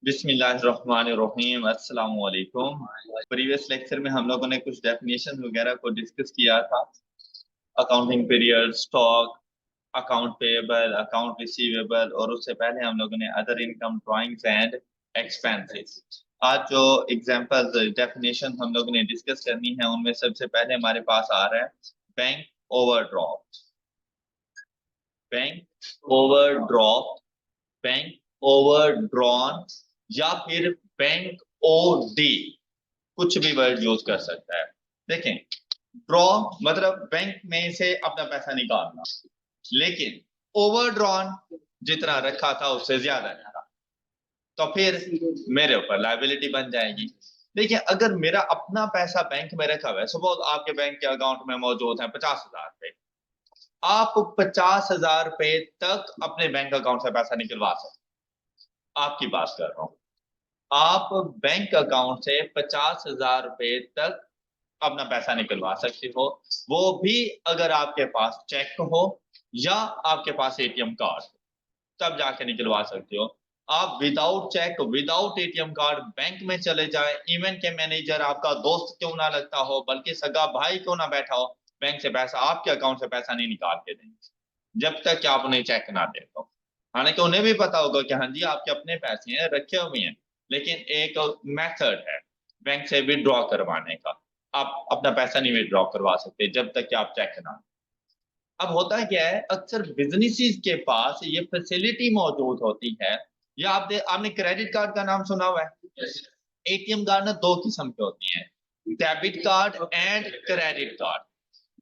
बिस्मिल्लाहिर्रहमानिर्रहीम अस्सलाम वालेकुम। प्रीवियस लेक्चर में हम लोगों ने कुछ डेफिनेशन वगैरह को डिस्कस किया था। Accounting period, stock, account payable, account receivable, और उससे पहले हम लोगों ने other income, drawings and expenses. आज जो एग्जांपल्स डेफिनेशन हम लोगों ने डिस्कस करनी है उनमें सबसे पहले हमारे पास आ रहा है bank overdraft. Bank overdraft, bank overdrawn, या फिर बैंक ओडी, कुछ भी वर्ड यूज कर सकता है। देखें, ड्रॉ मतलब बैंक में से अपना पैसा निकालना, लेकिन ओवरड्रॉन जितना रखा था उससे ज्यादा था, तो फिर मेरे ऊपर लायबिलिटी बन जाएगी। देखिए, अगर मेरा अपना पैसा बैंक में रखा हुआ है, सपोज आपके बैंक के अकाउंट में मौजूद है 50,000 रुपए, आप 50,000 रुपए तक अपने बैंक अकाउंट से पैसा निकलवा सकते। आपकी बात कर रहा हूं, आप बैंक अकाउंट से 50,000 रुपए तक अपना पैसा निकलवा सकते हो, वो भी अगर आपके पास चेक हो या आपके पास एटीएम कार्ड, तब जाके निकलवा सकते हो। आप without cheque, without ATM card bank में चले जाए, इवन के मैनेजर आपका दोस्त क्यों ना लगता हो, बल्कि सगा भाई क्यों ना बैठा हो, बैंक से पैसा, आपके अकाउंट से पैसा नहीं निकाल के देंगे जब तक कि आप उन्हें चेक ना दे दो। हालांकि उन्हें भी पता होगा कि हाँ जी आपके अपने पैसे हैं, रखे हुए हैं, लेकिन एक मेथड है बैंक से विड्रॉ करवाने का। आप अपना पैसा नहीं विड्रॉ करवा सकते जब तक कि आप चेक ना। अब होता क्या है, अक्सर बिजनेसेस के पास ये फैसिलिटी मौजूद होती है। या आपने क्रेडिट कार्ड का नाम सुना हुआ है। एटीएम कार्ड ना दो किस्म के होती हैं, debit card and credit card.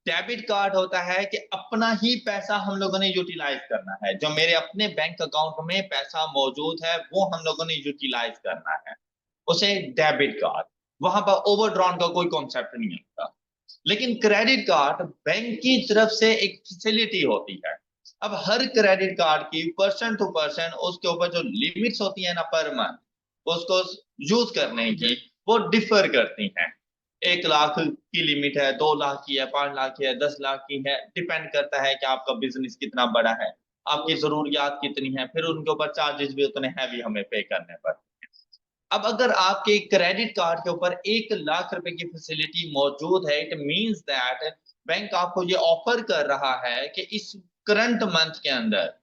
Debit card होता है कि अपना ही पैसा हम लोगों ने यूटिलाइज करना है, जो मेरे अपने बैंक अकाउंट में पैसा मौजूद है वो हम लोगों ने यूटिलाइज करना है, उसे डेबिट कार्ड। वहां पर ओवरड्रॉन का कोई कॉन्सेप्ट नहीं होता। लेकिन क्रेडिट कार्ड बैंक की तरफ से एक फैसिलिटी होती है। अब हर क्रेडिट कार्ड की पर्सन टू पर्सन उसके ऊपर जो लिमिट्स होती है ना पर मंथ उसको यूज करने की, वो डिफर करती हैं। 1 लाख की लिमिट है, 2 लाख की है, 5 लाख की है, 10 लाख की है, डिपेंड करता है कि आपका बिजनेस कितना बड़ा है, आपकी जरूरियात कितनी है, फिर उनके ऊपर चार्जेस भी उतने हैवी हमें पे करने पड़ते हैं। अब अगर आपके क्रेडिट कार्ड के ऊपर 1 लाख रुपए की फैसिलिटी मौजूद है, इट मींस दैट बैंक आपको ये ऑफर कर रहा है कि इस करंट मंथ के अंदर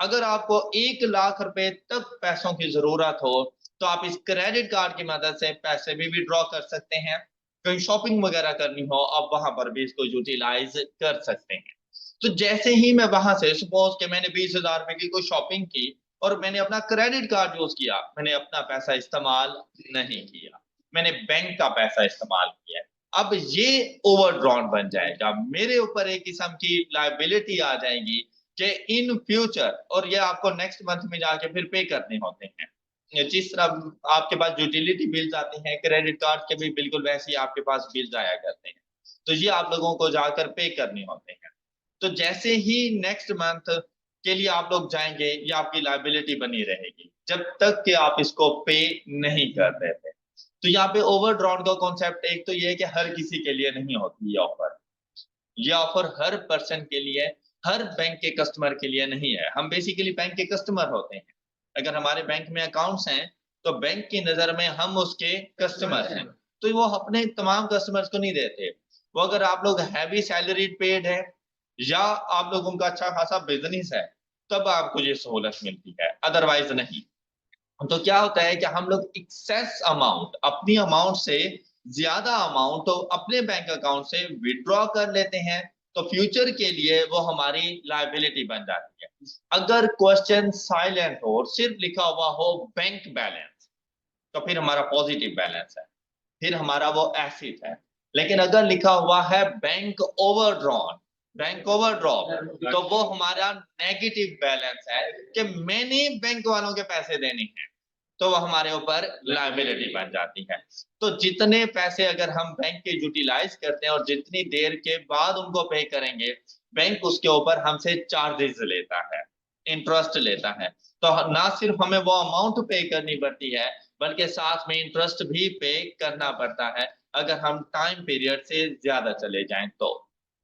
अगर आपको 1 लाख रुपए तक पैसों की जरूरत हो, तो आप इस क्रेडिट कार्ड की मदद से पैसे भी विड्रॉ कर सकते हैं। कहीं शॉपिंग वगैरह करनी हो, आप वहां पर भी इसको यूटिलाइज कर सकते हैं। तो जैसे ही मैं वहां से, सपोज कि मैंने 20,000 रुपए की कोई शॉपिंग की और मैंने अपना क्रेडिट कार्ड यूज किया, मैंने अपना पैसा इस्तेमाल नहीं किया, मैंने बैंक का पैसा इस्तेमाल किया, अब ये ओवरड्रॉन बन जाएगा, मेरे ऊपर एक किस्म की लायबिलिटी आ जाएगी कि इन फ्यूचर, और ये आपको नेक्स्ट मंथ में जाके फिर पे करने होते हैं। जिस तरह आपके पास यूटिलिटी बिल्स आते हैं, क्रेडिट कार्ड के भी बिल्कुल वैसे ही आपके पास बिल्स आया करते हैं, तो ये आप लोगों को जाकर पे करने होते हैं। तो जैसे ही नेक्स्ट मंथ के लिए आप लोग जाएंगे, ये आपकी लायबिलिटी बनी रहेगी जब तक कि आप इसको पे नहीं कर देते। तो यहाँ पे ओवरड्रॉन का कॉन्सेप्ट एक तो ये है कि हर किसी के लिए नहीं होती ये ऑफर। ये ऑफर हर पर्सन के लिए, हर बैंक के कस्टमर के लिए नहीं है। हम बेसिकली बैंक के कस्टमर होते हैं। अगर हमारे बैंक में अकाउंट्स हैं तो बैंक की नजर में हम उसके कस्टमर हैं, तो वो अपने तमाम कस्टमर्स को नहीं देते। वो अगर आप लोग हैवी सैलरी पेड है या आप लोगों का अच्छा खासा बिजनेस है, तब आपको ये सहूलत मिलती है, अदरवाइज नहीं। तो क्या होता है कि हम लोग एक्सेस अमाउंट, अपनी अमाउंट से ज्यादा अमाउंट तो अपने बैंक अकाउंट से विड्रॉ कर लेते हैं, तो फ्यूचर के लिए वो हमारी लायबिलिटी बन जाती है। अगर क्वेश्चन साइलेंट हो और सिर्फ लिखा हुआ हो बैंक बैलेंस, तो फिर हमारा पॉजिटिव बैलेंस है, फिर हमारा वो एसेट है। लेकिन अगर लिखा हुआ है बैंक ओवरड्रॉन, बैंक ओवरड्रॉप, तो वो हमारा नेगेटिव बैलेंस है कि मैंने बैंक वालों के पैसे देने हैं, तो वो हमारे ऊपर लायबिलिटी बन जाती है। तो जितने पैसे अगर हम बैंक के यूटिलाइज करते हैं और जितनी देर के बाद उनको पे करेंगे, बैंक उसके ऊपर हमसे चार्जेस लेता है, इंटरेस्ट लेता है। तो ना सिर्फ हमें वो अमाउंट पे करनी पड़ती है, बल्कि साथ में इंटरेस्ट भी पे करना पड़ता है अगर हम टाइम पीरियड से ज्यादा चले जाएं तो।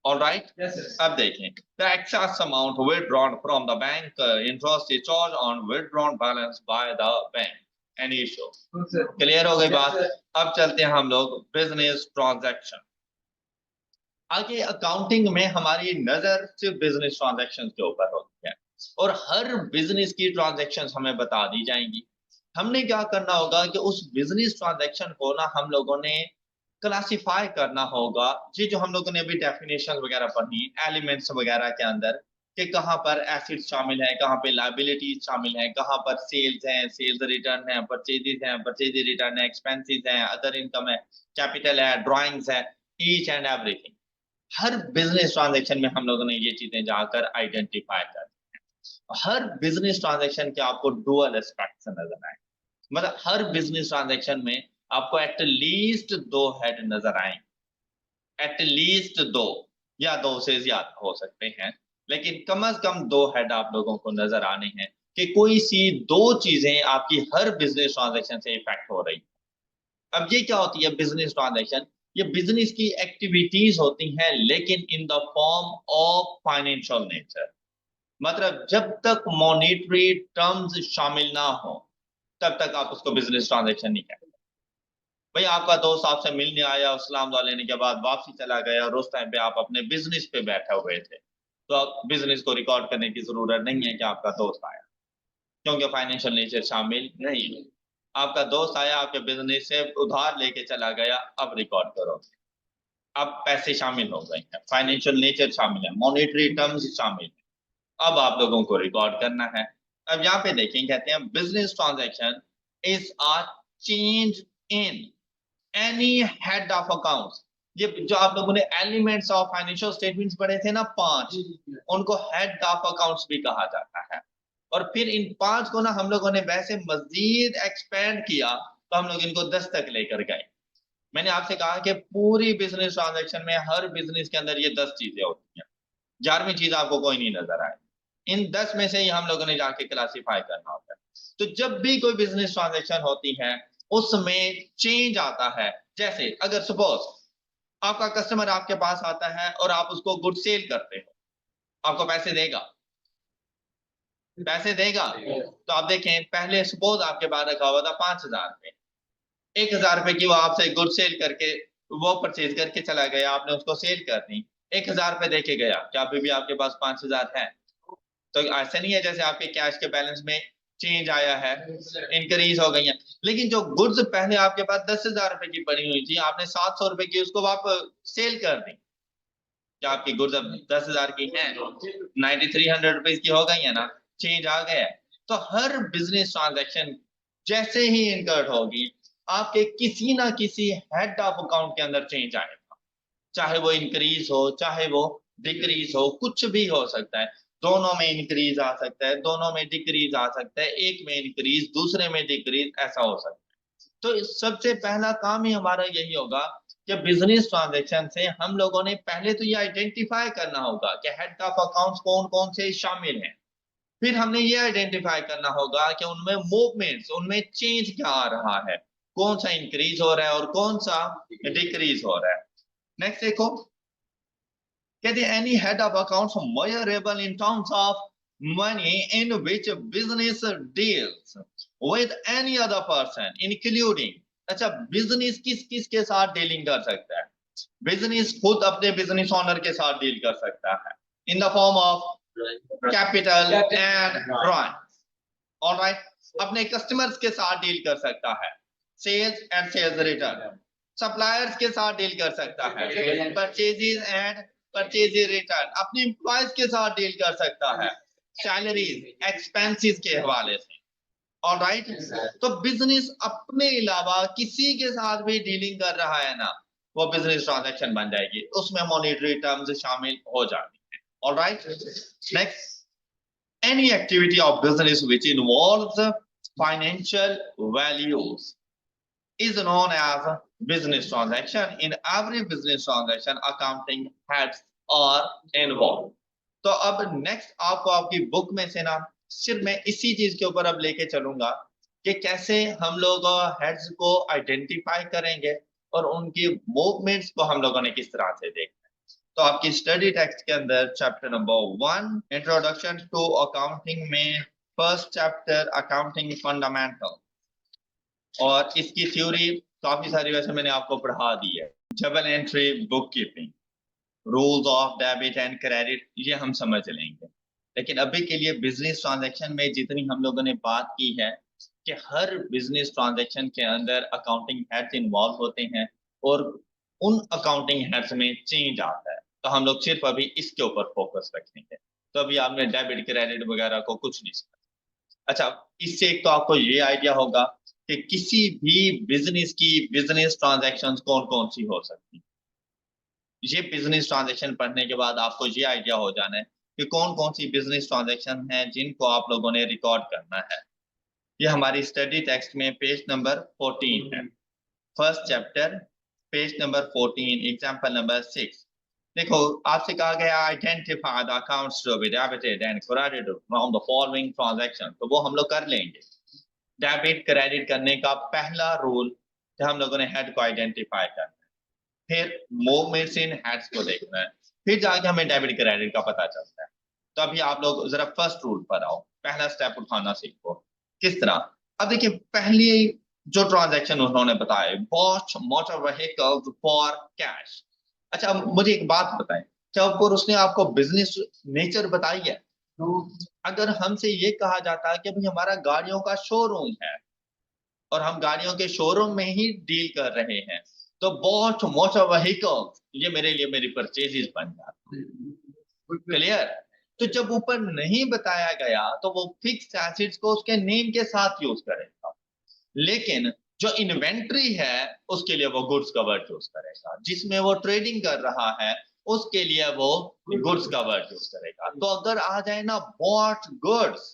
All right? Yes, yes. अब देखें, the excess amount withdrawn from the bank, interest is charged on withdrawn balance by the bank. Any issue? Clear हो गई बात? अब चलते हैं हम लोग बिजनेस ट्रांजैक्शन। आगे अकाउंटिंग में हमारी नजर सिर्फ बिजनेस ट्रांजैक्शन के ऊपर होती है और हर बिजनेस की ट्रांजैक्शन हमें बता दी जाएंगी। हमने क्या करना होगा कि उस बिजनेस ट्रांजैक्शन को ना हम लोगों ने क्लासिफाई करना होगा। ये जो हम लोगों ने अभी डेफिनेशन वगैरह पढ़ी एलिमेंट्स वगैरह के अंदर, कि कहाँ पर एसिड शामिल है, कहाँ पे लायबिलिटीज शामिल है, कहाँ पर सेल्स हैं, सेल्स रिटर्न है, परचेजेस हैं, परचेज रिटर्न है, एक्सपेंसेस हैं, अदर इनकम है, कैपिटल है, ड्राइंग्स है, each and everything. Her business transaction में हम लोगों ने ये चीजें जाकर आइडेंटिफाई कर। हर बिजनेस ट्रांजैक्शन के आपको डुअल एस्पेक्ट्स नजर आए, मतलब हर बिजनेस ट्रांजैक्शन में आपको एट लीस्ट 2 हेड नजर आएंगे। एट लीस्ट 2 या 2 से ज्यादा हो सकते हैं, लेकिन कम से कम 2 हेड आप लोगों को नजर आने हैं कि कोई सी 2 चीजें आपकी हर बिजनेस ट्रांजैक्शन से इफेक्ट हो रही। अब ये क्या होती है बिजनेस ट्रांजैक्शन? ये बिजनेस की एक्टिविटीज होती हैं लेकिन इन the form of financial nature. मतलब जब तक मॉनेटरी टर्म्स शामिल ना हो तब तक आप उसको बिजनेस ट्रांजैक्शन नहीं कहते। भाई आपका दोस्त आपसे मिलने आया, सलाम दुआ लेने के बाद वापसी चला गया और उस टाइम पे आप अपने बिजनेस पे बैठे हुए थे, तो आप बिजनेस को रिकॉर्ड करने की जरूरत नहीं है कि आपका दोस्त आया, क्योंकि फाइनेंशियल नेचर शामिल नहीं है। आपका दोस्त आया, आपके बिजनेस से उधार लेके चला गया, अब रिकॉर्ड करो। अब पैसे शामिल हो गए हैं, फाइनेंशियल नेचर शामिल है, मॉनेटरी टर्म्स शामिल है, अब आप लोगों को रिकॉर्ड करना है। अब यहाँ पे देखें, कहते हैं business transaction is a change in any head of accounts. ये जो आप लोगों ने एलिमेंट्स ऑफ फाइनेंशियल स्टेटमेंट्स पढ़े थे ना 5, उनको हेड ऑफ अकाउंट्स भी कहा जाता है। और फिर इन 5 को ना हम लोगों ने वैसे मजीद एक्सपेंड किया तो हम लोग इनको 10 तक लेकर गए। मैंने आपसे कहा कि पूरी बिजनेस ट्रांजैक्शन में हर बिजनेस के अंदर ये 10 चीजें होती हैं, 11वीं चीज आपको कोई नहीं नजर आए। इन 10 में से ही हम लोगों ने जाके क्लासिफाई करना होता है। तो जब भी कोई बिजनेस ट्रांजैक्शन होती है उसमें चेंज आता है। जैसे अगर सपोज आपका कस्टमर आपके पास आता है और आप उसको गुड सेल करते हो, आपको पैसे देगा, पैसे देगा। तो आप देखें, पहले सपोज आपके पास रखा हुआ था 5,000 रुपए, 1,000 रुपए की वो आपसे गुड सेल करके वो परचेज करके चला गया, आपने उसको सेल कर दी, 1,000 रुपए दे के गया, क्या अभी भी आपके पास 5,000 है? तो ऐसा नहीं है जैसे आपके कैश के बैलेंस में चेंज आया है, इंक्रीज हो गई है। लेकिन जो गुड्स पहले आपके पास 10,000 रुपए की पड़ी हुई थी, आपने 700 रुपए की उसको आप सेल कर दी, क्या आपकी गुड्स अब 10,000 की हैं? 9,300 रुपीज की हो गई है ना, चेंज आ गया है। तो हर बिजनेस ट्रांजैक्शन जैसे ही इनकर्ड होगी, आपके किसी ना किसी हेड ऑफ अकाउंट के अंदर चेंज आएगा, चाहे वो इंक्रीज हो चाहे वो डिक्रीज हो, कुछ भी हो सकता है। दोनों में इंक्रीज आ सकता है, दोनों में डिक्रीज आ सकता है, एक में इंक्रीज दूसरे में डिक्रीज, ऐसा हो सकता है। तो सबसे पहला काम ही हमारा यही होगा कि बिजनेस ट्रांजैक्शन से हम लोगों ने पहले तो ये आइडेंटिफाई करना होगा कि हेड ऑफ अकाउंट्स कौन कौन से शामिल हैं। फिर हमने ये आइडेंटिफाई करना होगा कि उनमें मूवमेंट्स, उनमें चेंज क्या आ रहा है, कौन सा इंक्रीज हो रहा है और कौन सा डिक्रीज हो रहा है। नेक्स्ट देखो, कहते हैं any head of accounts measurable in terms of money in which business deals with any other person including। अच्छा, बिजनेस किस किस के साथ डीलिंग कर सकता है? बिजनेस खुद अपने बिजनेस ओनर के साथ डील कर सकता है in the form of capital and drawing. Alright, अपने कस्टमर्स के साथ डील कर सकता है, sales and sales return. Suppliers के साथ डील कर सकता है, परचेजेस एंड परचेज रिटर्न। अपने एम्प्लॉयज के साथ डील कर सकता है, सैलरीज एक्सपेंसेस के हवाले से। ऑलराइट, तो बिजनेस अपने अलावा किसी के साथ भी डीलिंग कर रहा है ना, वो बिजनेस ट्रांजैक्शन बन जाएगी, उसमें मॉनेटरी टर्म्स शामिल हो जाती है। Alright, next, any activity of business which involves financial values is known as business transaction. In every business transaction, accounting heads are involved. तो अब नेक्स्ट आपको आपकी बुक में से ना सिर्फ मैं इसी चीज के ऊपर अब लेके चलूंगा कि कैसे हम लोग हेड्स को आइडेंटिफाई करेंगे और उनकी मूवमेंट्स को हम लोगों ने किस तरह से देखना। तो आपकी स्टडी टेक्स्ट के अंदर chapter number 1 introduction to accounting में फर्स्ट चैप्टर अकाउंटिंग फंडामेंटल, और इसकी थ्योरी काफी सारी वैसे मैंने आपको पढ़ा दी है। Journal entry, book keeping, rules of debit and credit, ये हम समझ लेंगे। लेकिन अभी के लिए बिजनेस ट्रांजैक्शन में जितनी हम लोगों ने बात की है कि हर बिजनेस ट्रांजैक्शन के अंदर अकाउंटिंग हेड्स इन्वॉल्व होते हैं और उन अकाउंटिंग हेड्स में चेंज आता है, तो हम लोग सिर्फ अभी इसके ऊपर फोकस रखेंगे। तो अभी आपने डेबिट क्रेडिट वगैरह को कुछ नहीं समझा। अच्छा, इससे एक तो आपको ये आइडिया होगा कि किसी भी बिजनेस की बिजनेस ट्रांजैक्शंस कौन कौन सी हो सकती हैं। ये बिजनेस ट्रांजैक्शन पढ़ने के बाद आपको ये आइडिया हो जाना है कि कौन कौन सी बिजनेस ट्रांजैक्शन है जिनको आप लोगों ने रिकॉर्ड करना है। ये हमारी स्टडी टेक्स्ट में पेज नंबर 14 है, first chapter, page number 14, example number 6। देखो, आपसे कहा गया identify the accounts to be debited and credited from the following transaction, तो वो हम लोग कर लेंगे। डेबिट क्रेडिट करने का पहला रूल कि हम लोगों ने हेड को आइडेंटिफाई करना है, फिर मूवमेंट्स इन हेड्स को देखना है, फिर जाके हमें डेबिट क्रेडिट का पता चलता है। तो अभी आप लोग जरा फर्स्ट रूल पर आओ, पहला स्टेप उठाना सीखो। किस तरह? अब देखिए, पहली जो ट्रांजैक्शन उन्होंने बताया, bought motor vehicles for cash. अच्छा, अब मुझे एक बात बताएं, जब पर उसने आपको बिजनेस नेचर बताई है, अगर हमसे ये कहा जाता है कि भाई हमारा गाड़ियों का शोरूम है और हम गाड़ियों के शोरूम में ही डील कर रहे हैं, तो बॉट मोटर व्हीकल्स ये मेरे लिए मेरी परचेजेस बन जाती है। क्लियर? तो जब ऊपर नहीं बताया गया तो वो फिक्स्ड एसेट्स को उसके नेम के साथ यूज करेगा, लेकिन जो इन्वेंट्री है उसके लिए वो गुड्स कवर्ड यूज करेगा, जिसमें वो ट्रेडिंग कर रहा है उसके लिए वो गुड्स कवर्ड यूज करेगा। तो अगर आ जाए ना बॉट गुड्स,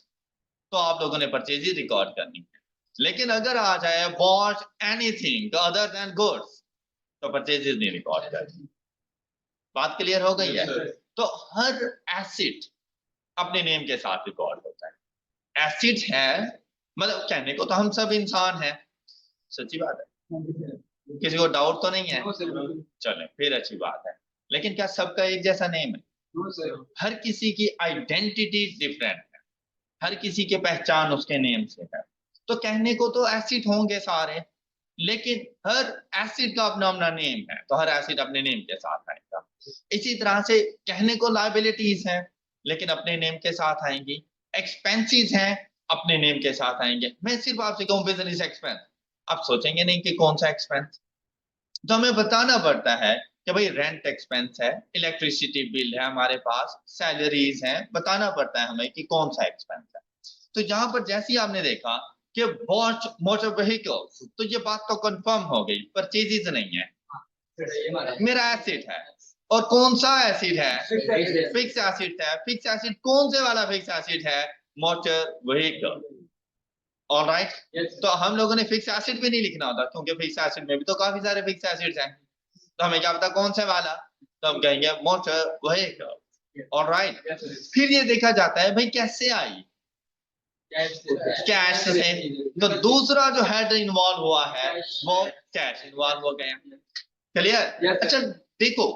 तो आप लोगों ने परचेज रिकॉर्ड करनी है। लेकिन अगर आ जाए bought anything other than goods, तो परचेजेस नहीं रिकॉर्ड करनी। बात क्लियर हो गई है? तो हर एसेट अपने नेम के साथ रिकॉर्ड होता है। एसेट है मतलब कहने को तो हम सब इंसान हैं, सच्ची बात है, किसी को डाउट तो नहीं है? चले फिर अच्छी बात है। लेकिन क्या सबका एक जैसा नेम है? हर किसी की आइडेंटिटी डिफरेंट है, हर किसी के पहचान उसके नेम से है। तो कहने को तो एसिड होंगे सारे, लेकिन हर एसिड का अपना अपना नेम है, तो हर एसिड अपने नेम के साथ आएगा। इसी तरह से कहने को लायबिलिटीज हैं, लेकिन अपने नेम के साथ आएंगी। एक्सपेंसेस हैं, अपने नेम के साथ आएंगे। मैं सिर्फ आपसे कहूँ बिजनेस एक्सपेंस, आप सोचेंगे नहीं कि कौन सा एक्सपेंस, तो हमें बताना पड़ता है कि भाई रेंट एक्सपेंस है, इलेक्ट्रिसिटी बिल है हमारे पास, सैलरीज हैं, बताना पड़ता है हमें कि कौन सा एक्सपेंस है। तो यहाँ पर जैसे ही आपने देखा कि बॉट मोटर व्हीकल्स, तो ये बात तो कंफर्म हो गई, परचेजेस नहीं है, मेरा एसेट है। और कौन सा एसिड है? फिक्स एसिड है। फिक्स एसिड कौन से वाला फिक्स एसिड है? Motor vehicle. ऑलराइट, तो हम लोगों ने फिक्स एसिड भी नहीं लिखना होता, क्योंकि फिक्स एसिड में भी तो काफी सारे फिक्स एसिड्स हैं, तो हमें क्या पता कौन से वाला, तो हम कहेंगे मोटर व्हीकल। ऑलराइट, फिर ये देखा जाता है भाई कैसे आई, कैश से। तो दूसरा जो हेड इन्वॉल्व हुआ है वो कैश इन्वॉल्व हो गया। क्लियर? अच्छा देखो,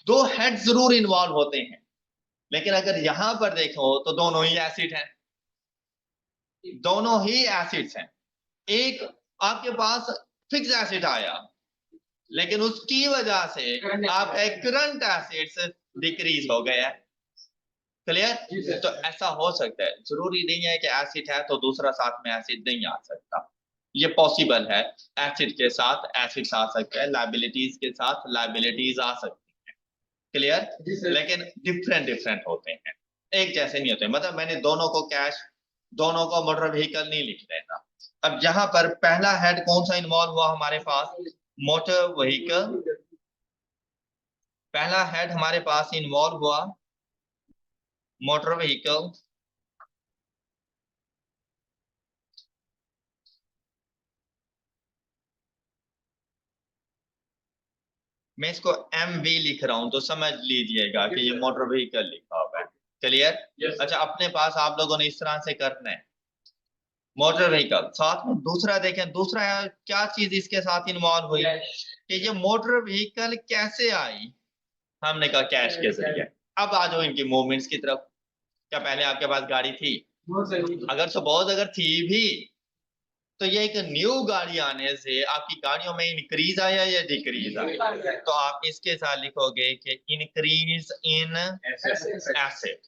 दो हेड जरूर इन्वॉल्व होते हैं, लेकिन अगर यहां पर देखो तो दोनों ही एसिड हैं, दोनों ही एसिड्स हैं। एक आपके पास फिक्स एसिड आया, लेकिन उसकी वजह से आपका करंट एसिड्स डिक्रीज हो गया। क्लियर? तो ऐसा हो सकता है, जरूरी नहीं है कि एसिड है तो दूसरा साथ में एसिड नहीं आ सकता, ये पॉसिबल है। एसिड के साथ एसिड्स आ सकते हैं, लाइबिलिटीज के साथ लाइबिलिटीज आ सकती है। क्लियर? लेकिन डिफरेंट डिफरेंट होते हैं, एक जैसे नहीं होते। मतलब मैंने दोनों को कैश, दोनों को मोटर व्हीकल नहीं लिख देना। अब यहाँ पर पहला हेड कौन सा इन्वॉल्व हुआ हमारे पास? Motor vehicle. पहला हेड हमारे पास इन्वॉल्व हुआ मोटर व्हीकल। मैं इसको MV लिख रहा हूं तो समझ लीजिएगा कि ये मोटर व्हीकल लिखा हुआ है। क्लियर? अच्छा, अपने पास आप लोगों ने इस तरह से करना है मोटर व्हीकल, साथ में दूसरा देखें, दूसरा क्या चीज इसके साथ इन्वॉल्व हुई कि ये मोटर व्हीकल कैसे आई? हमने कहा कैश के जरिए। अब आ जाओ इनकी मूवमेंट्स की तरफ। क्या पहले आपके पास गाड़ी थी? अगर सपोज अगर थी भी तो ये एक न्यू गाड़ी आने से आपकी गाड़ियों में इंक्रीज आया या डिक्रीज आया? तो आप इसके साथ लिखोगे कि इंक्रीज इन एसेट।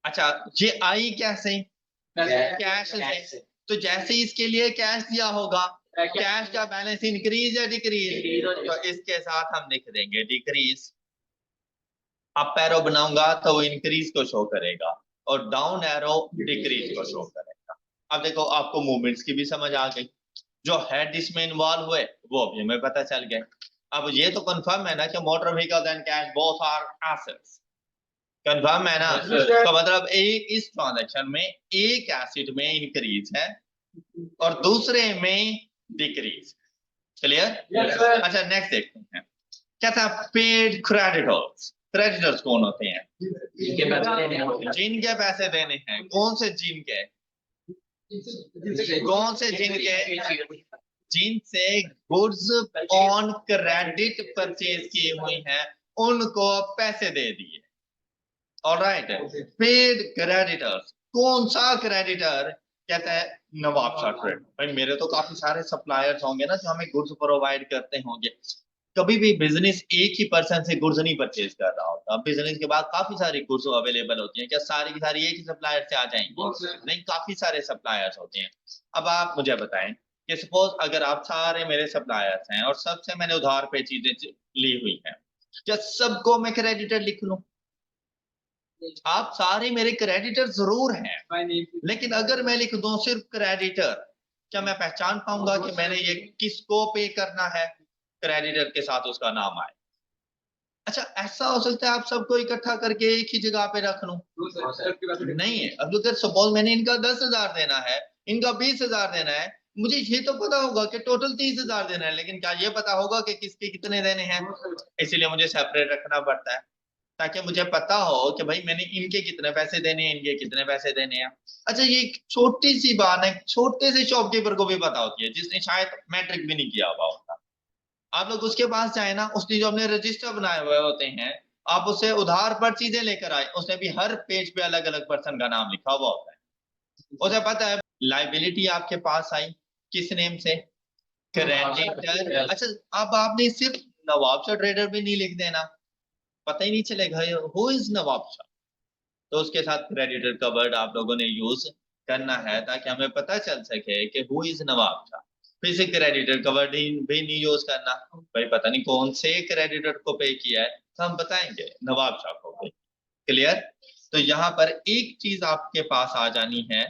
अच्छा, ये आई कैसे? कैश से। तो जैसे ही इसके लिए कैश दिया होगा, कैश का बैलेंस इंक्रीज या डिक्रीज? तो इसके साथ हम लिख देंगे डिक्रीज। अप एरो बनाऊंगा तो वो इंक्रीज को शो करेगा और डाउन एरो डिक्रीज को शो करेगा। अब देखो आपको मूवमेंट्स की भी समझ आ गई, जो हेड इसमें इन्वॉल्व हुए वो भी हमें पता चल गए। अब ये तो कंफर्म है ना कि motor vehicle and cash both are assets, confirm है ना? तो मतलब एक इस ट्रांजैक्शन में एक एसेट में इंक्रीज है और दूसरे में डिक्रीज। क्लियर? अच्छा नेक्स्ट देखते हैं, क्या था? Paid creditors. क्रेडिटर्स कौन होते हैं? जिनके पैसे देने हैं। कौन से जिनके? कौन से जिनके? जिनसे गुड्स ऑन क्रेडिट परचेज की हुई है उनको पैसे दे दिए। Alright, paid creditors. कौन सा क्रेडिटर? कहता है नवाब शाह क्रेडिट। भाई मेरे तो काफी सारे सप्लायर्स होंगे ना जो हमें गुड्स प्रोवाइड करते होंगे। कभी भी बिजनेस एक ही पर्सन से गुड्स नहीं परचेज कर रहा होता। बिजनेस के बाद काफी सारी गुड्स अवेलेबल होती हैं। क्या सारी की सारी एक ही सप्लायर से आ जाएंगी? नहीं, काफी सारे सप्लायर्स होते हैं। अब आप मुझे बताएं कि सपोज अगर आप सारे मेरे सप्लायर्स हैं और सबसे मैंने उधार पे चीजें ली हुई हैं, क्या सबको मैं क्रेडिटर लिख लूं? आप सारे मेरे क्रेडिटर जरूर हैं, लेकिन अगर मैं लिख दूं सिर्फ क्रेडिटर, क्या मैं पहचान पाऊंगा कि मैंने ये किसको पे करना है? क्रेडिटर के साथ उसका नाम आए। अच्छा, ऐसा हो सकता है आप सबको इकट्ठा करके एक ही जगह पे रख लूं? नहीं है। अब अगर सपोज मैंने इनका 10,000 देना है, इनका 20,000 देना है, मुझे ये तो पता होगा कि टोटल 30,000 देना है, लेकिन क्या ये पता होगा कि किसके कितने देने हैं? इसीलिए मुझे सेपरेट रखना पड़ता है ताकि मुझे पता हो कि भाई मैंने इनके कितने पैसे देने हैं, इनके कितने पैसे देने हैं। अच्छा, ये एक छोटी सी बात है, छोटे से शॉपकीपर को भी पता होती है जिसने शायद मैट्रिक भी नहीं किया हुआ होता। आप लोग उसके पास जाए ना, उसने जो अपने रजिस्टर बनाए हुए होते हैं, आप उससे उधार पर चीजें लेकर आए, उसने भी हर पेज पे अलग अलग पर्सन का नाम लिखा हुआ होता है। उसे पता है लाइबिलिटी आपके पास आई किस नेम से? क्रेडिटर। अच्छा, अब आपने सिर्फ नवाब शाह ट्रेडर भी नहीं लिख देना, पता ही नहीं चलेगा हु इज नवाब शाह। तो उसके साथ क्रेडिटर का वर्ड आप लोगों ने यूज करना है ताकि हमें पता चल सके कि हु इज नवाब शाह। फिर से क्रेडिटर का वर्ड भी नहीं यूज करना, भाई पता नहीं कौन से क्रेडिटर को पे किया है, तो हम बताएंगे नवाब शाह को पे। क्लियर? तो यहाँ पर एक चीज आपके पास आ जानी है,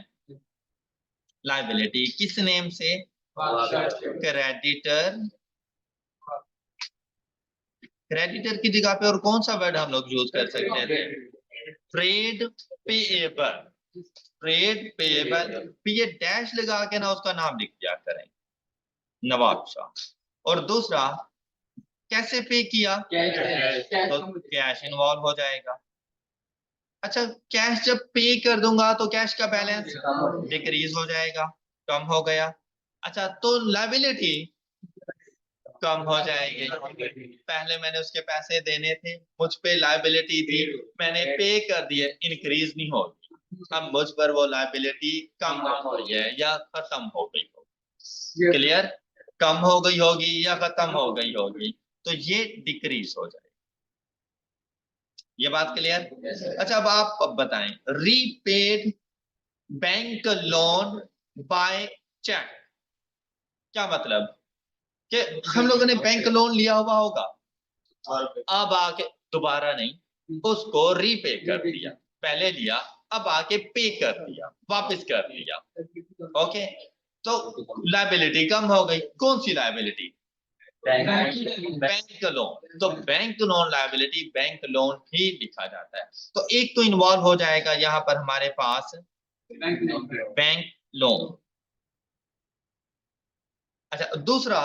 लाइबिलिटी किस नेम से? क्रेडिटर। क्रेडिटर की जगह पे और कौन सा वर्ड हम लोग यूज कर सकते हैं? Trade payable. ट्रेड पेएबल, ये डैश लगा के ना उसका नाम लिख दिया करें, नवाब शाह। और दूसरा कैसे पे किया? तो कैश इन्वॉल्व हो जाएगा। अच्छा, कैश जब पे कर दूंगा तो कैश का बैलेंस डिक्रीज हो जाएगा, कम हो गया। अच्छा, तो लायबिलिटी कम हो जाएगी। पहले मैंने उसके पैसे देने थे, मुझ पे लायबिलिटी थी, मैंने पे कर दिए, इंक्रीज नहीं होगी। अब मुझ पर वो लायबिलिटी कम हो गई है या खत्म हो गई होगी। क्लियर? कम हो गई होगी या खत्म हो गई होगी, तो ये डिक्रीज हो जाएगी। ये बात क्लियर? अच्छा, अब बताएं, repaid bank loan by cheque, क्या मतलब? कि हम लोगों ने बैंक लोन लिया हुआ होगा, अब आके दोबारा नहीं, उसको रीपे कर दिया। पहले लिया, अब आके पे कर दिया, वापस कर दिया। ओके, तो लायबिलिटी कम हो गई। कौन सी लायबिलिटी? Bank loan. तो bank loan liability bank loan ही लिखा जाता है। तो एक तो इन्वॉल्व हो जाएगा यहाँ पर हमारे पास बैंक लोन। अच्छा, दूसरा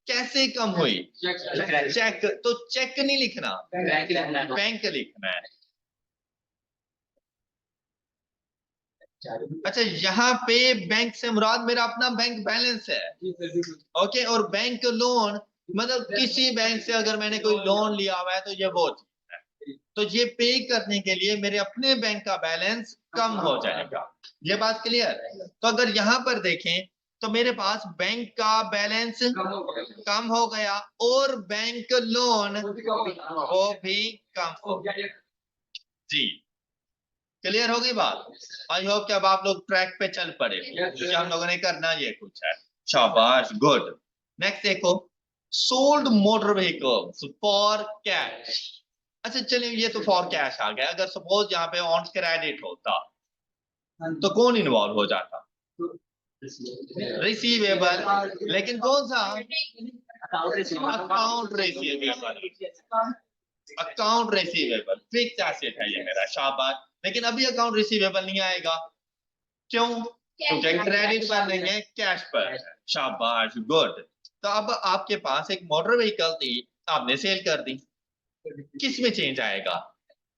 कैसे कम हुई? चेक। तो चेक नहीं लिखना, बैंक लिखना है। अच्छा, यहाँ पे बैंक से मुराद मेरा अपना बैंक बैलेंस है। ओके, और बैंक लोन मतलब किसी बैंक से अगर मैंने कोई लोन लिया हुआ है तो ये वो चीज है। तो ये पे करने के लिए मेरे अपने बैंक का बैलेंस कम हो जाएगा। ये बात क्लियर है? तो अगर यहाँ पर देखें तो मेरे पास बैंक का बैलेंस कम हो गया और बैंक लोन वो भी कम हो गया। जी क्लियर होगी बात। आई होप कि अब आप लोग ट्रैक पे चल पड़े क्योंकि हम लोगों ने करना ये कुछ है। शाबाश गुड। नेक्स्ट देखो, sold motor vehicles for cash. अच्छा चलिए ये तो फॉर कैश आ गया। अगर सपोज यहाँ पे ऑन क्रेडिट होता तो कौन इन्वॉल्व हो जाता? रिसीवेबल। लेकिन कौन सा? Account receivable. Account receivable fix asset है ये मेरा। शाबाश। लेकिन अभी अकाउंट रिसीवेबल नहीं आएगा। क्यों? क्योंकि क्रेडिट पर नहीं है, कैश पर है। शाबाश गुड। तो अब आपके पास एक मोटर व्हीकल थी, आपने सेल कर दी। किस में चेंज आएगा?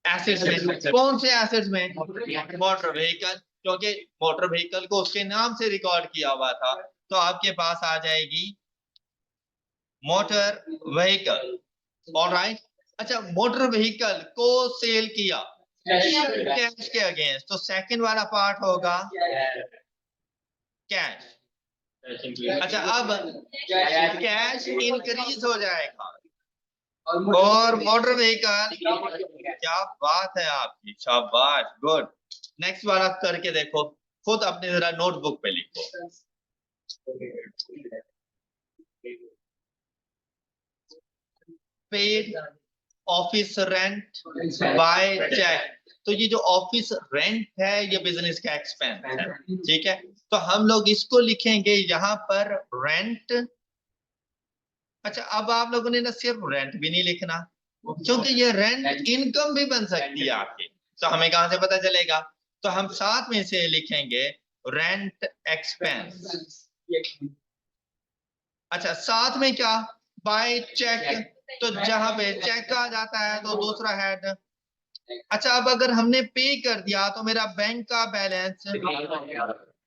एसेट्स में। कौन से एसेट्स में? Motor vehicle. क्योंकि मोटर व्हीकल को उसके नाम से रिकॉर्ड किया हुआ था, तो आपके पास आ जाएगी मोटर व्हीकल। ऑलराइट। अच्छा मोटर व्हीकल को सेल किया कैश के अगेंस्ट, तो सेकंड वाला पार्ट होगा कैश। अच्छा अब कैश इंक्रीज हो जाएगा और मोटर व्हीकल। क्या बात है आपकी, शाबाश गुड। नेक्स्ट वाला करके देखो, खुद अपने जरा नोटबुक पे लिखो। Paid office rent by cheque. तो ये जो ऑफिस रेंट है ये बिजनेस का एक्सपेंस है, ठीक है। तो हम लोग इसको लिखेंगे यहाँ पर रेंट। अच्छा अब आप लोगों ने ना सिर्फ रेंट भी नहीं लिखना, क्योंकि ये रेंट इनकम भी बन सकती है आपकी। तो हमें कहां से पता चलेगा? तो हम साथ में से लिखेंगे रेंट एक्सपेंस। अच्छा साथ में क्या? By cheque. तो जहां पे चेक आ जाता है तो दूसरा हेड। अच्छा अब अगर हमने पे कर दिया तो मेरा बैंक का बैलेंस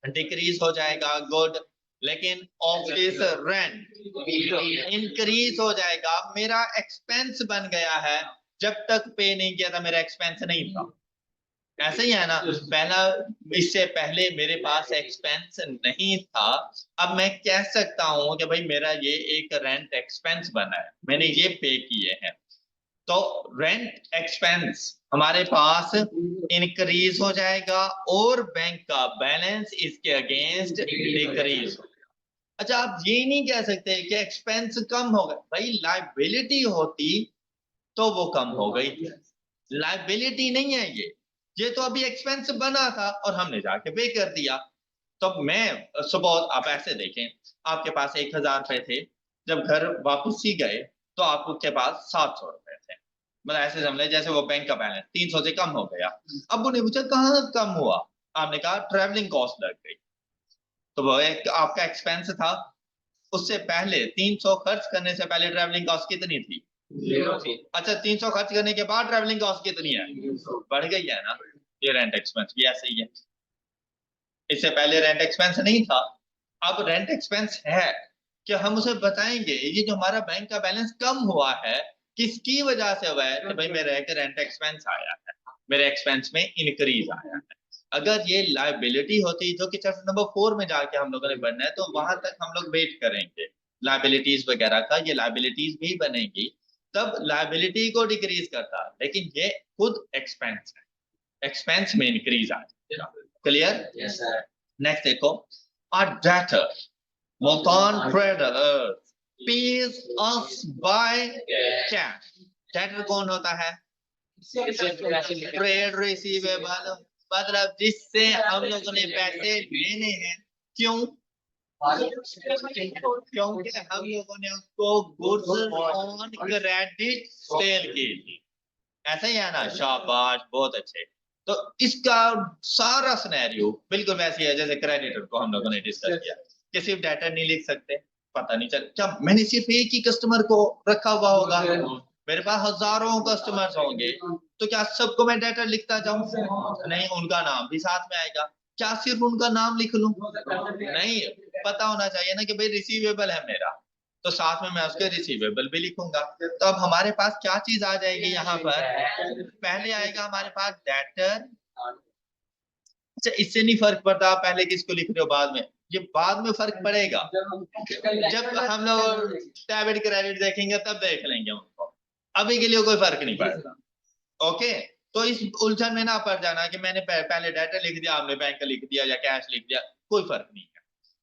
डिक्रीज हो जाएगा। गुड। लेकिन ऑफिस रेंट इंक्रीज हो जाएगा। मेरा एक्सपेंस बन गया है, जब तक पे नहीं किया था मेरा एक्सपेंस नहीं था। ऐसे ही है ना, पहला इससे पहले मेरे पास एक्सपेंस नहीं था। अब मैं कह सकता हूं कि भाई मेरा ये एक रेंट एक्सपेंस बना है, मैंने ये पे किए हैं। तो रेंट एक्सपेंस हमारे पास इंक्रीज हो जाएगा और बैंक का बैलेंस इसके अगेंस्ट डिक्रीज हो। अच्छा आप ये नहीं कह सकते कि एक्सपेंस कम हो गया। भाई लायबिलिटी होती तो वो कम हो गई, लायबिलिटी नहीं है ये तो अभी एक्सपेंस बना था और हमने जाके पे कर दिया। तो मैं सुबह आप ऐसे देखें, आपके पास 1000 रुपए थे, जब घर वापस ही गए तो आपके पास 700 रुपए थे। मतलब ऐसे समझ लें जैसे वो बैंक का बैलेंस 300 से कम हो गया। अब उन्हें पूछा कहाँ कम हुआ, आपने कहा ट्रेवलिंग कॉस्ट लग गई। तो वो एक आपका एक्सपेंस था, उससे पहले 300 खर्च करने से पहले ट्रेवलिंग कॉस्ट कितनी थी? अच्छा 300 खर्च करने के बाद ट्रेवलिंग कॉस्ट कितनी है? बढ़ गई है ना। ये रेंट एक्सपेंस भी ऐसे ही है। इससे पहले रेंट एक्सपेंस नहीं था, अब रेंट एक्सपेंस है। कि हम उसे बताएंगे ये जो हमारा बैंक का बैलेंस कम हुआ है किसकी वजह से हुआ है? कि भाई मेरा एक रेंट एक्सपेंस आया है, मेरे एक्सपेंस में इंक्रीज आया है। अगर ये लायबिलिटी होती, जो कि चैप्टर नंबर 4 में जाके हम लोगों ने बनना है, तो वहां तक हम लोग वेट करेंगे लायबिलिटीज वगैरह का। ये लायबिलिटीज भी बनेगी तब लायबिलिटी को डिक्रीज करता, लेकिन ये खुद एक्सपेंस है, एक्सपेंस में इंक्रीज आ जाएगा। क्लियर? Yes, sir. नेक्स्ट देखो, a debtor Multan traders pays us by cash। Debtor कौन होता है? ट्रेड रिसीवेबल, मतलब जिससे हम लोगों ने पैसे लेने हैं। क्यों? क्योंकि हम लोगों ने उसको गुड्स ऑन क्रेडिट सेल की थी। ऐसा ही है ना। शाबाश बहुत अच्छे। तो इसका सारा सिनेरियो बिल्कुल वैसे है जैसे क्रेडिटर को हम लोगों ने डिस्कस किया कि सिर्फ डाटा नहीं लिख सकते, पता नहीं चल क्या मैंने सिर्फ एक ही कस्टमर को रखा हुआ होगा, मेरे पास हजारों कस्टमर्स होंगे, तो क्या सबको मैं डाटा लिखता जाऊं? नहीं, उनका नाम भी साथ में आएगा। क्या सिर्फ उनका नाम लिख लूं? नहीं, पता होना चाहिए ना कि भाई रिसीवेबल है मेरा, तो साथ में मैं उसके रिसीवेबल भी लिखूंगा। तो अब हमारे पास क्या चीज आ जाएगी यहाँ पर? पहले आएगा हमारे पास डेटर। अच्छा इससे नहीं फर्क पड़ता आप पहले किसको लिख रहे हो बाद में, ये बाद में फर्क पड़ेगा, जब हम लोग डेबिट क्रेडिट देखेंगे तब देख लेंगे उनको, अभी के लिए कोई फर्क नहीं पड़ता। ओके, तो इस उलझन में ना पड़ जाना कि मैंने पहले डाटा लिख दिया, आपने बैंक लिख दिया या कैश लिख दिया, कोई फर्क नहीं है।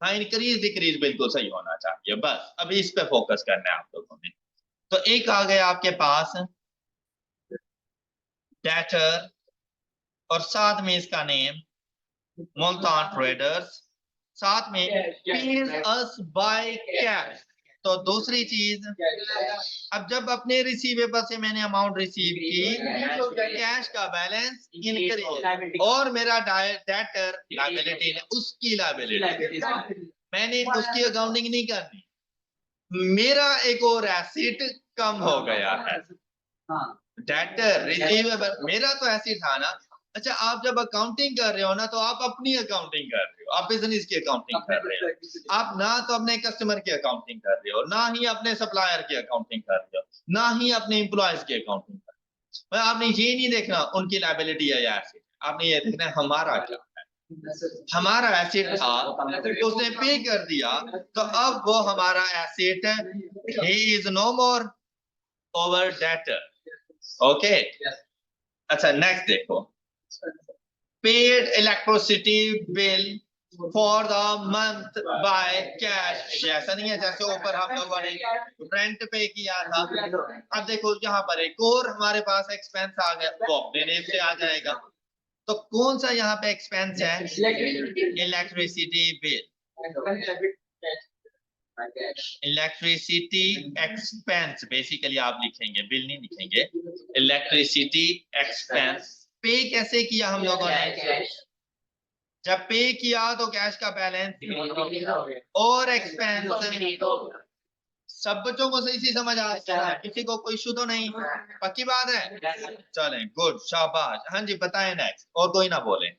हाँ, इंक्रीज डिक्रीज बिल्कुल सही होना चाहिए, बस अभी इस पे फोकस करना है आप लोगों ने। तो एक आ गया आपके पास डेटर और साथ में इसका नेम मुल्तान ट्रेडर्स, साथ में pays us by cash। तो दूसरी चीज, अब जब अपने रिसीवेबल से मैंने अमाउंट रिसीव की, कैश का बैलेंस इंक्रीज और मेरा डेटर लायबिलिटी है, उसकी लायबिलिटी मैंने उसकी अकाउंटिंग नहीं करनी, मेरा एक और एसेट कम हो गया है। डेटर रिसीवेबल मेरा तो एसेट था ना। अच्छा, आप जब अकाउंटिंग कर रहे हो ना, तो आप अपनी अकाउंटिंग कर रहे हो, आप बिजनेस की अकाउंटिंग कर रहे हो, आप ना तो अपने कस्टमर की अकाउंटिंग कर रहे हो, ना ही अपने सप्लायर की अकाउंटिंग कर रहे हो, ना ही अपने एम्प्लॉयज की अकाउंटिंग कर रहे हो। आपने ये नहीं देखना उनकी लायबिलिटी है या एसेट, आपने ये देखना है हमारा क्या है। हमारा एसेट था तो उसने पे कर दिया, तो अब वो हमारा एसेट है, he is no more over debtor। Okay, अच्छा नेक्स्ट देखो, paid electricity bill for the month by cash. ऐसा नहीं है जैसे ऊपर हम लोगों ने रेंट पे किया था। अब देखो यहाँ पर एक और हमारे पास एक्सपेंस आ गया, वो अपने नेम से आ जाएगा। तो कौन सा यहाँ पे एक्सपेंस है? Electricity bill, electricity expense basically आप लिखेंगे, बिल नहीं लिखेंगे, इलेक्ट्रिसिटी एक्सपेंस। पे कैसे किया हम लोगों ने? जब पे किया तो कैश का बैलेंस और एक्सपेंस। सब बच्चों को सही से समझ आ रहा है, किसी को कोई इशू तो नहीं? पक्की बात है? चलें, गुड, शाबाश। हाँ जी, बताएं नेक्स्ट, और कोई ना बोले।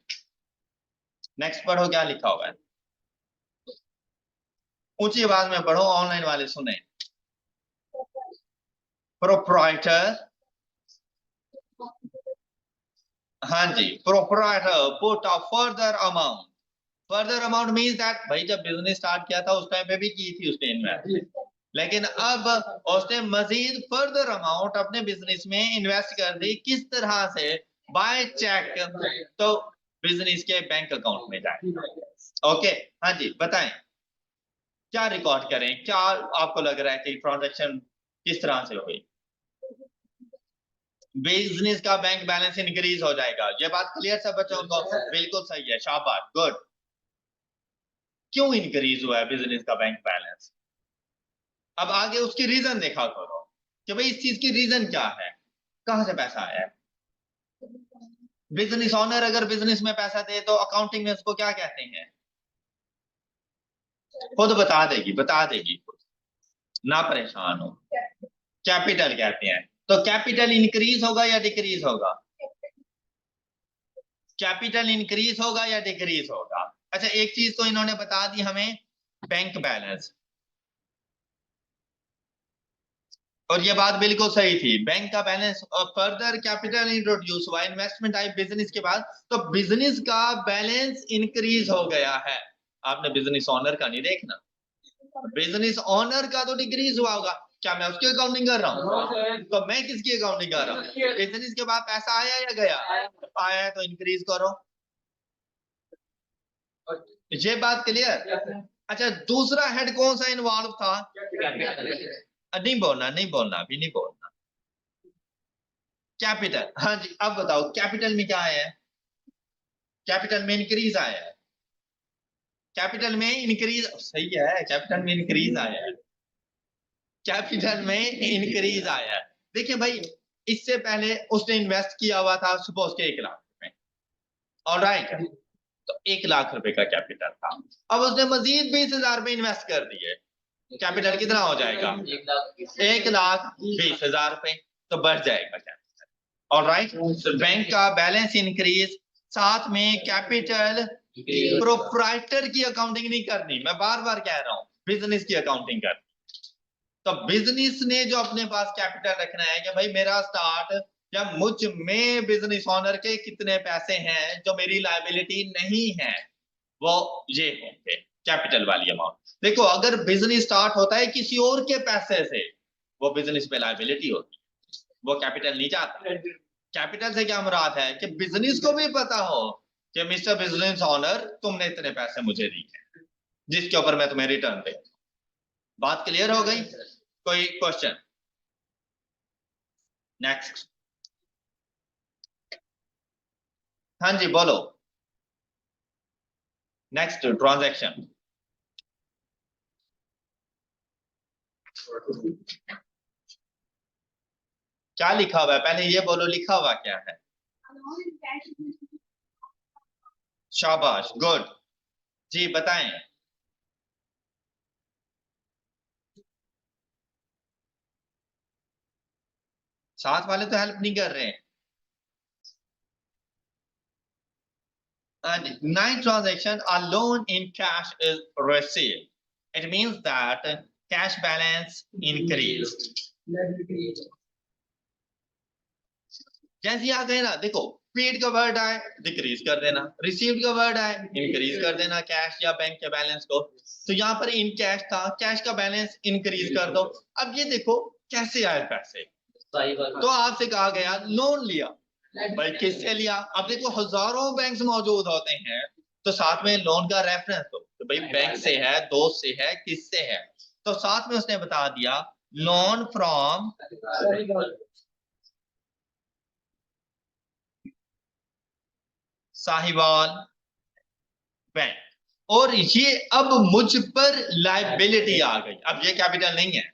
नेक्स्ट पढ़ो, क्या लिखा हुआ है, ऊंची आवाज में पढ़ो, ऑनलाइन वाले सुने। प्रोप्राइटर, हाँ जी, proprietor put a further amount. Further amount means that भाई जब बिजनेस स्टार्ट किया था उस टाइम पे भी की थी उसने इन्वेस्ट, लेकिन अब उसने मजीद फर्दर अमाउंट अपने बिजनेस में इन्वेस्ट कर दी। किस तरह से? बाय चेक, तो बिजनेस के बैंक अकाउंट में जाए। ओके, हाँ जी, बताएं क्या रिकॉर्ड करें, क्या आपको लग रहा है कि ट्रांजैक्शन किस तरह से हुई? बिजनेस का बैंक बैलेंस इंक्रीज हो जाएगा। ये बात क्लियर सब बच्चों को? बिल्कुल सही है, शाबाश, गुड। क्यों इंक्रीज हुआ है बिजनेस का बैंक बैलेंस? अब आगे उसकी रीजन देखा करो कि भाई इस चीज की रीजन क्या है, कहां से पैसा आया है। बिजनेस ओनर अगर बिजनेस में पैसा दे तो अकाउंटिंग में उसको क्या कहते हैं? खुद बता देगी, बता देगी खुद, ना परेशान हो। कैपिटल कहते हैं। तो कैपिटल इंक्रीज होगा या डिक्रीज होगा? कैपिटल इंक्रीज होगा या डिक्रीज होगा? अच्छा, एक चीज तो इन्होंने बता दी हमें, बैंक बैलेंस, और ये बात बिल्कुल सही थी, बैंक का बैलेंस। और फर्दर कैपिटल इंट्रोड्यूस हुआ इन्वेस्टमेंट आई बिजनेस के बाद, तो बिजनेस का बैलेंस इंक्रीज हो गया है। आपने बिजनेस ओनर का नहीं देखना, बिजनेस ओनर का तो डिक्रीज हुआ होगा। क्या मैं उसकी अकाउंटिंग कर रहा हूँ? तो मैं किसकी अकाउंटिंग कर रहा हूँ? बिजनेस के बाद पैसा आया या गया? आया है तो इंक्रीज करो। ये बात क्लियर? अच्छा, दूसरा हेड कौन सा इन्वॉल्व था? नहीं बोलना, नहीं बोलना, अभी नहीं बोलना। कैपिटल, हाँ जी, अब बताओ कैपिटल में क्या आया है? कैपिटल में इंक्रीज आया है। कैपिटल में इंक्रीज सही है, कैपिटल में इंक्रीज आया है, कैपिटल में इंक्रीज आया है। देखिए भाई, इससे पहले उसने इन्वेस्ट किया हुआ था सपोज के 1 लाख रुपए, ऑलराइट, तो 1 लाख रुपए का कैपिटल था। अब उसने मजीद 20,000 रुपए इन्वेस्ट कर दिए, कैपिटल कितना हो जाएगा? 1,20,000 रुपए, तो बढ़ जाएगा कैपिटल। ऑलराइट, तो बैंक का बैलेंस इंक्रीज, साथ में कैपिटल। प्रोप्राइटर की अकाउंटिंग नहीं करनी, मैं बार बार कह रहा हूं, बिजनेस की अकाउंटिंग करनी। तो बिजनेस ने जो अपने पास कैपिटल रखना है कि भाई मेरा स्टार्ट, जब मुझ में बिजनेस ओनर के कितने पैसे हैं जो मेरी लायबिलिटी नहीं है, वो ये होंगे। कैपिटल वाली अमाउंट। देखो अगर बिजनेस स्टार्ट होता है किसी और के पैसे से, वो बिजनेस पे लायबिलिटी होती है, वो कैपिटल नहीं जाता। कैपिटल से क्या मुराद है कि बिजनेस को भी पता हो कि मिस्टर बिजनेस ऑनर तुमने इतने पैसे मुझे दिए जिसके ऊपर मैं तुम्हें रिटर्न दे। बात क्लियर हो गई? कोई क्वेश्चन? नेक्स्ट। हाँ जी बोलो। Next transaction. क्या लिखा हुआ है पहले ये बोलो, लिखा हुआ क्या है? शाबाश, गुड। जी बताएं। साथ वाले तो हेल्प नहीं कर रहे हैं। And ninth transaction, a loan in cash is received. It means that cash balance increased. जैसे आ गए ना, देखो पेड का वर्ड आए डिक्रीज कर देना, रिसीव्ड का वर्ड आए इंक्रीज कर देना कैश या बैंक के बैलेंस को। तो यहाँ पर इन कैश था, कैश का बैलेंस इंक्रीज कर दो। अब ये देखो कैसे आए पैसे, तो आपसे कहा गया लोन लिया, भाई किससे लिया? अब देखो हजारों बैंक मौजूद होते हैं, तो साथ में लोन का रेफरेंस दो, तो भाई बैंक से है, दोस्त से है, किससे है? तो साथ में उसने बता दिया लोन फ्रॉम साहिवाल बैंक। और ये अब मुझ पर लायबिलिटी आ गई। अब ये कैपिटल नहीं है,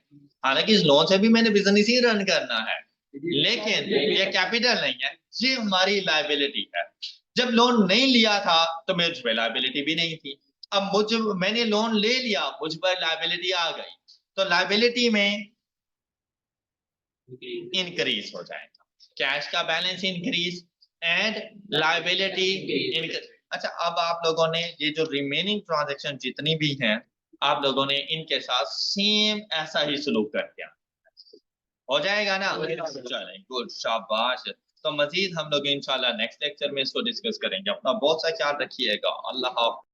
हालांकि इस लोन से भी मैंने बिजनेस ही रन करना है, लेकिन ये कैपिटल नहीं है, ये हमारी लायबिलिटी है। जब लोन नहीं लिया था तो मुझ पर लायबिलिटी भी नहीं थी। अब मैंने लोन ले लिया, मुझ पर लायबिलिटी आ गई, तो लायबिलिटी में इंक्रीज हो जाएगा, कैश का balance increase and liability increase. अच्छा अब आप लोगों ने ये जो रिमेनिंग ट्रांजैक्शन जितनी भी हैं, आप लोगों ने इनके साथ सेम ऐसा ही सलूक कर दिया, हो जाएगा ना? चलें गुड, शाबाश। तो मजीद हम लोग इंशाल्लाह नेक्स्ट लेक्चर में इसको डिस्कस करेंगे। अपना बहुत सा ख्याल रखिएगा। अल्लाह हाफ़िज़।